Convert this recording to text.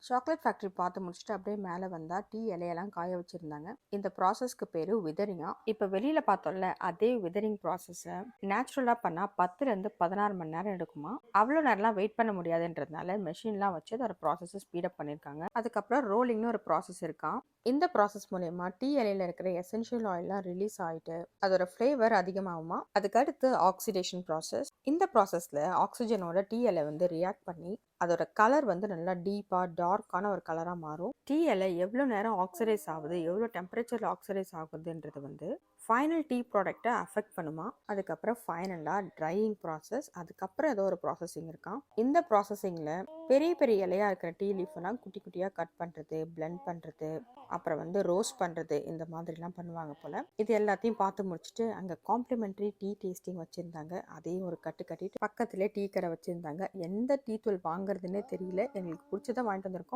Chocolate factory பார்த்து முடிச்சுட்டு அப்படியே மேலே வந்தால் டீ இலையெல்லாம் காய வச்சுருந்தாங்க. இந்த ப்ராசஸ்க்கு பேர் விதரிங்கா. இப்போ வெளியில் பார்த்தோம்ல அதே விதரிங் ப்ராசஸை நேச்சுரலாக பண்ணால் 10லேருந்து 16 மணி நேரம் எடுக்குமா. அவ்வளோ நேரம்லாம் வெயிட் பண்ண முடியாதுன்றதுனால மெஷின்லாம் வச்சு அதோட ப்ராசஸை ஸ்பீடப் பண்ணியிருக்காங்க. அதுக்கப்புறம் ரோலிங்னு ஒரு ப்ராசஸ் இருக்கான். இந்த ப்ராசஸ் மூலயமா டீ இலையில இருக்கிற எசென்ஷியல் ஆயில்லாம் ரிலீஸ் ஆகிட்டு அதோட ஃப்ளேவர் அதிகமாகுமா. அதுக்கு அடுத்து ஆக்சிடேஷன் ப்ராசஸ். இந்த ப்ராசஸில் ஆக்சிஜனோட டீ இலை வந்து ரியாக்ட் பண்ணி அதோட கலர் வந்து நல்லா டீப்பாக டார்க்கான ஒரு கலராக மாறும். டீ இலை எவ்வளோ நேரம் ஆக்சிடைஸ் ஆகுது, எவ்வளோ டெம்பரேச்சரில் ஆக்சிடைஸ் ஆகுதுன்றது வந்து ஃபைனல் டீ ப்ராடக்டை அஃபெக்ட் பண்ணுமா. அதுக்கப்புறம் ஃபைனலாக ட்ரையிங் ப்ராசஸ், அதுக்கப்புறம் ஏதோ ஒரு ப்ராசஸிங் இருக்கான். இந்த ப்ராசஸிங்கில் பெரிய பெரிய இலையாக இருக்கிற டீ லீஃபெல்லாம் குட்டி குட்டியாக கட் பண்ணுறது, பிளெண்ட் பண்ணுறது, அப்புறம் வந்து ரோஸ்ட் பண்ணுறது, இந்த மாதிரிலாம் பண்ணுவாங்க போல். இது எல்லாத்தையும் பார்த்து முடிச்சுட்டு அங்கே காம்ப்ளிமெண்ட்ரி டீ டேஸ்டிங் வச்சுருந்தாங்க. அதையும் ஒரு கட்டு கட்டிட்டு பக்கத்துலேயே டீ கடை வச்சுருந்தாங்க. எந்த டீ தூள் வாங்குறதுன்னே தெரியல. எங்களுக்கு பிடிச்சதை வாங்கிட்டு வந்திருக்கோம்.